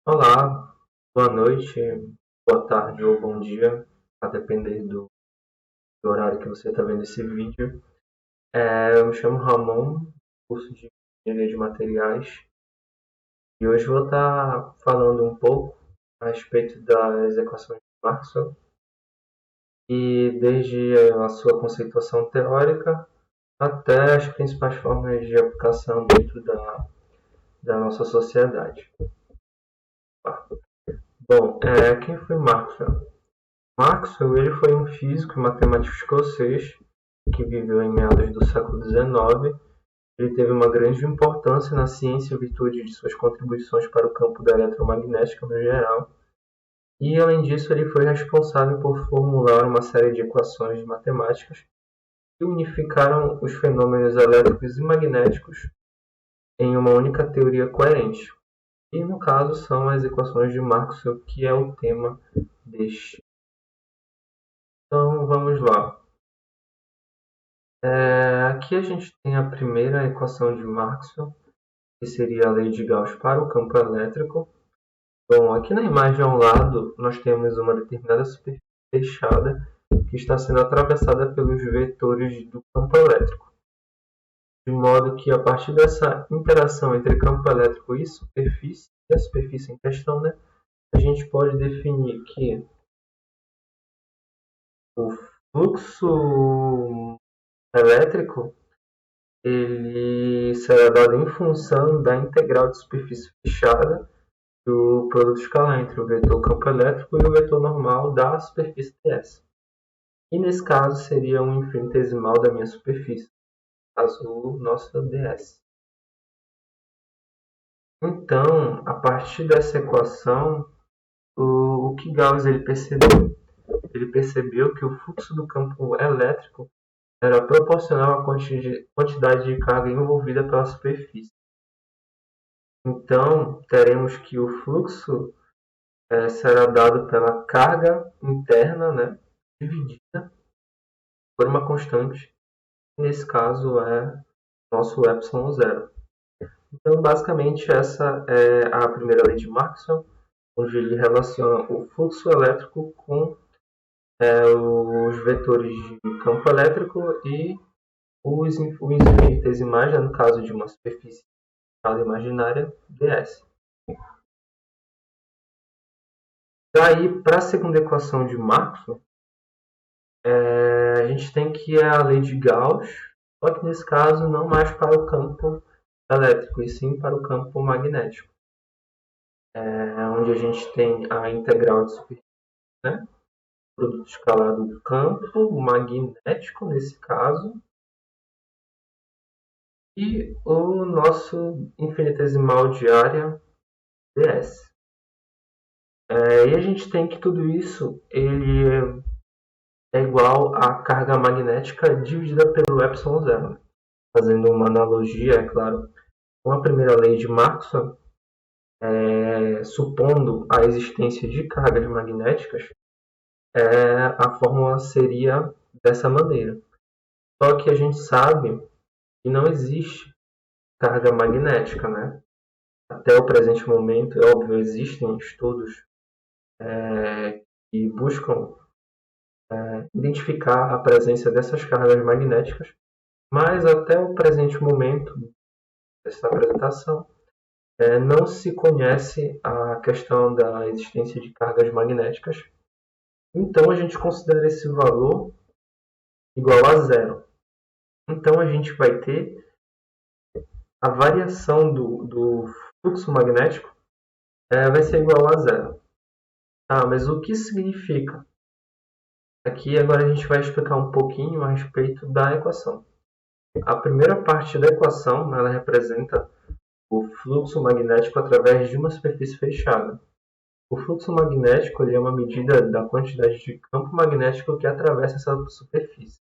Olá, boa noite, boa tarde ou bom dia, a depender do horário que você está vendo esse vídeo. Eu me chamo Ramon, curso de Engenharia de Materiais, e hoje vou estar falando um pouco a respeito das equações de Maxwell e desde a sua conceituação teórica até as principais formas de aplicação dentro da nossa sociedade. Bom, quem foi Maxwell? Maxwell ele foi um físico e matemático escocês que viveu em meados do século XIX. Ele teve uma grande importância na ciência em virtude de suas contribuições para o campo da eletromagnética no geral. E, além disso, ele foi responsável por formular uma série de equações matemáticas que unificaram os fenômenos elétricos e magnéticos em uma única teoria coerente. E, no caso, são as equações de Maxwell, que é o tema deste. Então, vamos lá. Aqui a gente tem a primeira equação de Maxwell, que seria a lei de Gauss para o campo elétrico. Bom, aqui na imagem ao lado nós temos uma determinada superfície fechada que está sendo atravessada pelos vetores do campo elétrico. De modo que a partir dessa interação entre campo elétrico e a superfície em questão, a gente pode definir que o fluxo elétrico ele será dado em função da integral de superfície fechada do produto escalar entre o vetor campo elétrico e o vetor normal da superfície ds. E nesse caso seria um infinitesimal da minha superfície, caso o nosso ds. Então, a partir dessa equação, o que Gauss ele percebeu? Ele percebeu que o fluxo do campo elétrico era proporcional à quantidade de carga envolvida pela superfície. Então, teremos que o fluxo será dado pela carga interna, dividida por uma constante, que nesse caso é nosso epsilon zero. Então, basicamente, essa é a primeira lei de Maxwell, onde ele relaciona o fluxo elétrico com os vetores de campo elétrico e os infinitesimais, no caso de uma superfície imaginária, ds. Daí, para a segunda equação de Maxwell, a gente tem que é a lei de Gauss, só que nesse caso não mais para o campo elétrico, e sim para o campo magnético, onde a gente tem a integral de superfície, produto escalar do campo magnético, nesse caso, e o nosso infinitesimal de área ds. E a gente tem que tudo isso ele é igual à carga magnética dividida pelo epsilon zero. Fazendo uma analogia, é claro, com a primeira lei de Maxwell, supondo a existência de cargas magnéticas, a fórmula seria dessa maneira. Só que a gente sabe que não existe carga magnética, Até o presente momento, é óbvio, existem estudos que buscam identificar a presença dessas cargas magnéticas, mas até o presente momento dessa apresentação, não se conhece a questão da existência de cargas magnéticas. Então a gente considera esse valor igual a zero. Então a gente vai ter a variação do fluxo magnético vai ser igual a zero. Mas o que significa? Aqui agora a gente vai explicar um pouquinho a respeito da equação. A primeira parte da equação ela representa o fluxo magnético através de uma superfície fechada. O fluxo magnético ele é uma medida da quantidade de campo magnético que atravessa essa superfície.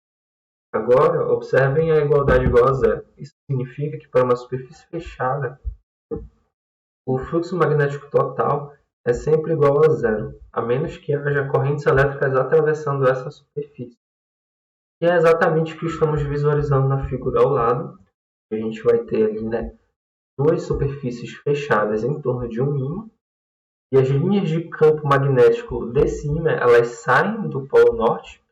Agora, observem a igualdade igual a zero. Isso significa que para uma superfície fechada, o fluxo magnético total é sempre igual a zero, a menos que haja correntes elétricas atravessando essa superfície. E é exatamente o que estamos visualizando na figura ao lado. A gente vai ter ali duas superfícies fechadas em torno de um ímã, E as linhas de campo magnético desse ímã, elas saem do polo norte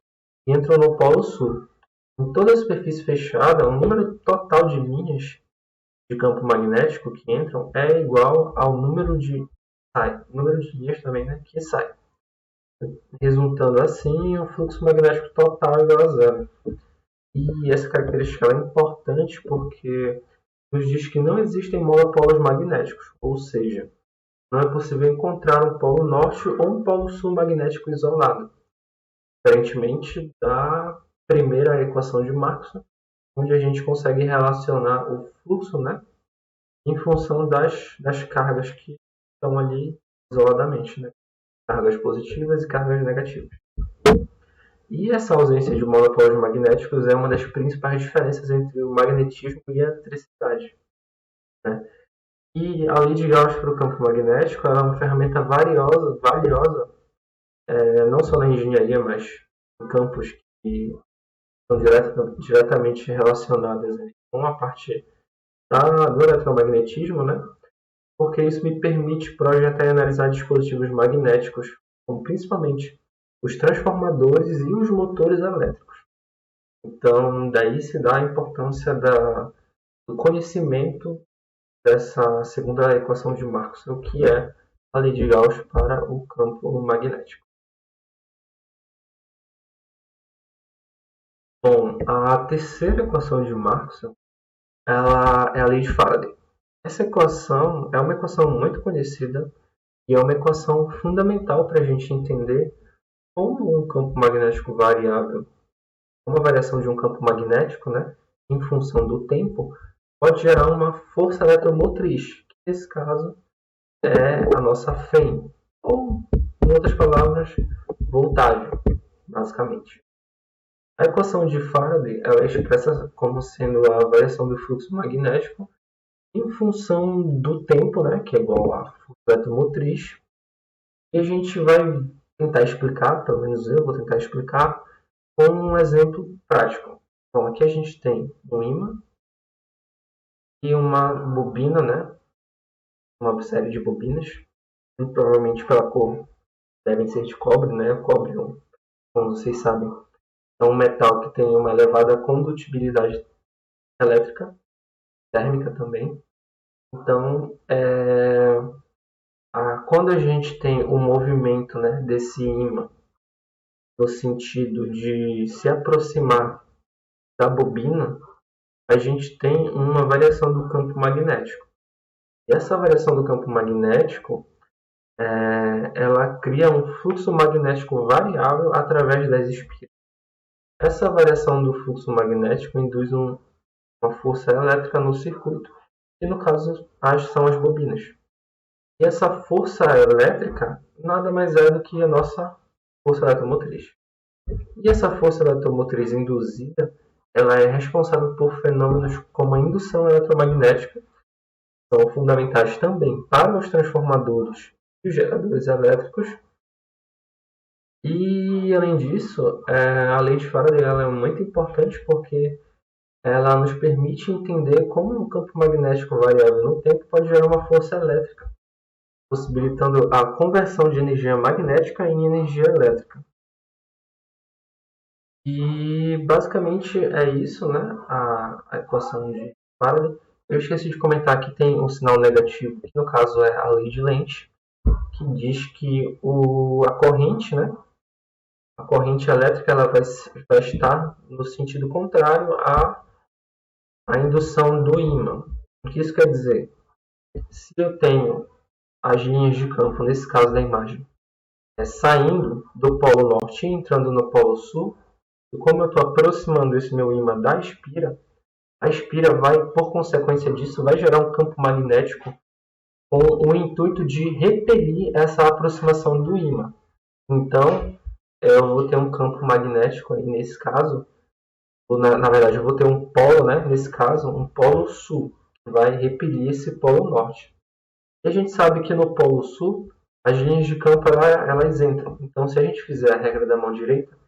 e entram no polo sul. Em toda a superfície fechada, o número total de linhas de campo magnético que entram é igual ao número de linhas também, né, que saem, resultando assim em um fluxo magnético total igual a zero. E essa característica é importante porque nos diz que não existem monopolos magnéticos, ou seja, não é possível encontrar um polo norte ou um polo sul magnético isolado, diferentemente da primeira equação de Maxwell, onde a gente consegue relacionar o fluxo, né, em função das cargas que estão ali isoladamente, né, cargas positivas e cargas negativas. E essa ausência de monopolos magnéticos é uma das principais diferenças entre o magnetismo e a eletricidade, né? E a lei de Gauss para o campo magnético é uma ferramenta valiosa, não só na engenharia, mas em campos que estão diretamente relacionadas com a parte do eletromagnetismo, né? Porque isso me permite projetar e analisar dispositivos magnéticos, como principalmente os transformadores e os motores elétricos. Então, daí se dá a importância do conhecimento dessa segunda equação de Maxwell, que é a lei de Gauss para o campo magnético. Bom, a terceira equação de Maxwell ela é a lei de Faraday. Essa equação é uma equação muito conhecida e é uma equação fundamental para a gente entender como um campo magnético variável, uma variação de um campo magnético, né, em função do tempo, pode gerar uma força eletromotriz, que nesse caso é a nossa FEM, ou, em outras palavras, voltagem, basicamente. A equação de Faraday ela é expressa como sendo a variação do fluxo magnético em função do tempo, né, que é igual à força eletromotriz. E a gente vai tentar explicar, pelo menos eu vou tentar explicar, com um exemplo prático. Então, aqui a gente tem um ímã e uma bobina, né, uma série de bobinas, e provavelmente pela cor devem ser de cobre, né, o cobre, como vocês sabem, é um metal que tem uma elevada condutibilidade elétrica, térmica também. Então, quando a gente tem o movimento, né, desse ímã no sentido de se aproximar da bobina, a gente tem uma variação do campo magnético. E essa variação do campo magnético, ela cria um fluxo magnético variável através das espiras. Essa variação do fluxo magnético induz uma força elétrica no circuito, que no caso são as bobinas. E essa força elétrica nada mais é do que a nossa força eletromotriz. E essa força eletromotriz induzida, ela é responsável por fenômenos como a indução eletromagnética, que são fundamentais também para os transformadores e os geradores elétricos. E, além disso, a lei de Faraday ela é muito importante porque ela nos permite entender como um campo magnético variável no tempo pode gerar uma força elétrica, possibilitando a conversão de energia magnética em energia elétrica. E basicamente é isso, né? A equação de Faraday. Eu esqueci de comentar que tem um sinal negativo, que no caso é a lei de Lenz, que diz que a corrente, né? A corrente elétrica ela vai estar no sentido contrário à indução do ímã. O que isso quer dizer? Se eu tenho as linhas de campo, nesse caso da imagem, saindo do polo norte e entrando no polo sul, e como eu estou aproximando esse meu ímã da espira, a espira vai, por consequência disso, vai gerar um campo magnético com o intuito de repelir essa aproximação do ímã. Então, eu vou ter um campo magnético aí nesse caso, ou na verdade eu vou ter um polo, né, nesse caso, um polo sul, que vai repelir esse polo norte. E a gente sabe que no polo sul, as linhas de campo elas entram. Então, se a gente fizer a regra da mão direita,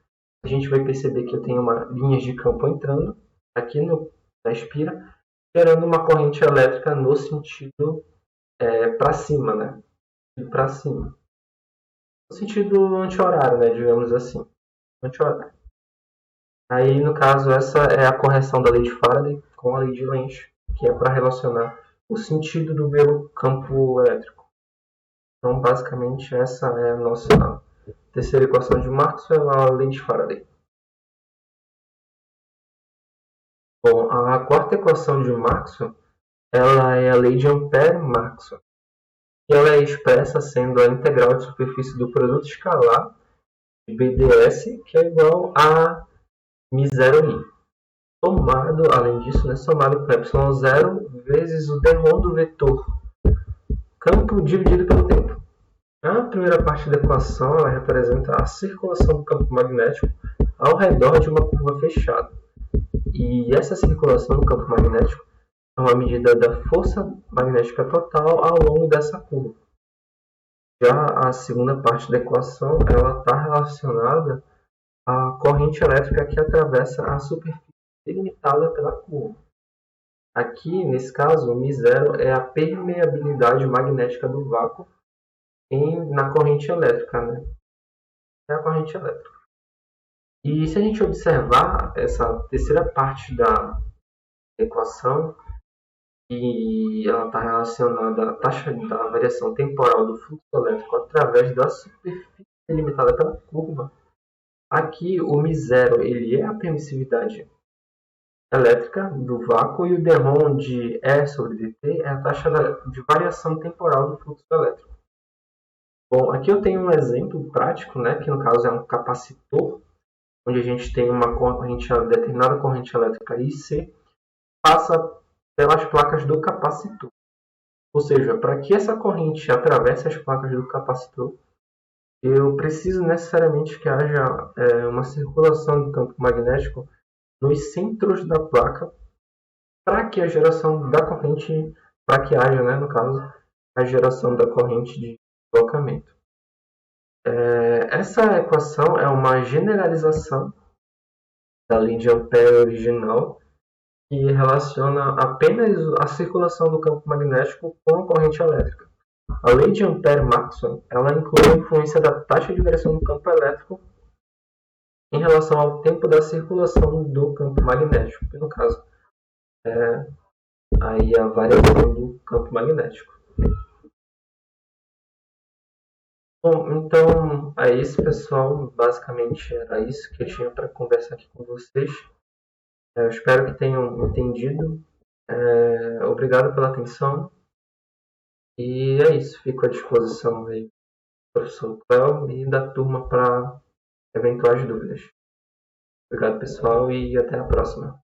a gente vai perceber que eu tenho linhas de campo entrando aqui na espira, gerando uma corrente elétrica no sentido para cima, né? para cima. No sentido anti-horário, né, digamos assim. Anti-horário. Aí, no caso, essa é a correção da lei de Faraday com a lei de Lenz, que é para relacionar o sentido do meu campo elétrico. Então, basicamente, essa é a nossa terceira equação de Maxwell, a lei de Faraday. Bom, a quarta equação de Maxwell, ela é a lei de Ampère-Maxwell, que ela é expressa sendo a integral de superfície do produto escalar de BDS, que é igual a μ0i. Somado, além disso, somado com ε0 vezes o d-ROM do vetor campo dividido pelo tempo. A primeira parte da equação ela representa a circulação do campo magnético ao redor de uma curva fechada. E essa circulação do campo magnético é uma medida da força magnética total ao longo dessa curva. Já a segunda parte da equação ela está relacionada à corrente elétrica que atravessa a superfície delimitada pela curva. Aqui, nesse caso, μ0 é a permeabilidade magnética do vácuo na corrente elétrica, né? É a corrente elétrica. E se a gente observar essa terceira parte da equação, e ela está relacionada à taxa da variação temporal do fluxo elétrico através da superfície delimitada pela curva, aqui o μ0 ele é a permissividade elétrica do vácuo e o d-ROM de E sobre dt é a taxa de variação temporal do fluxo elétrico. Bom, aqui eu tenho um exemplo prático, né, que no caso é um capacitor, onde a gente tem uma determinada corrente elétrica IC, passa pelas placas do capacitor. Ou seja, para que essa corrente atravesse as placas do capacitor, eu preciso necessariamente que haja uma circulação do campo magnético nos centros da placa para que a geração da corrente, para que haja, né, no caso, a geração da corrente de deslocamento. Essa equação é uma generalização da lei de Ampère original que relaciona apenas a circulação do campo magnético com a corrente elétrica. A lei de Ampère-Maxwell ela inclui a influência da taxa de variação do campo elétrico em relação ao tempo da circulação do campo magnético, que no caso é aí a variação do campo magnético. Bom, então é isso, pessoal. Basicamente era isso que eu tinha para conversar aqui com vocês. Eu espero que tenham entendido. Obrigado pela atenção. E é isso. Fico à disposição aí do professor Cléo e da turma para eventuais dúvidas. Obrigado, pessoal, e até a próxima.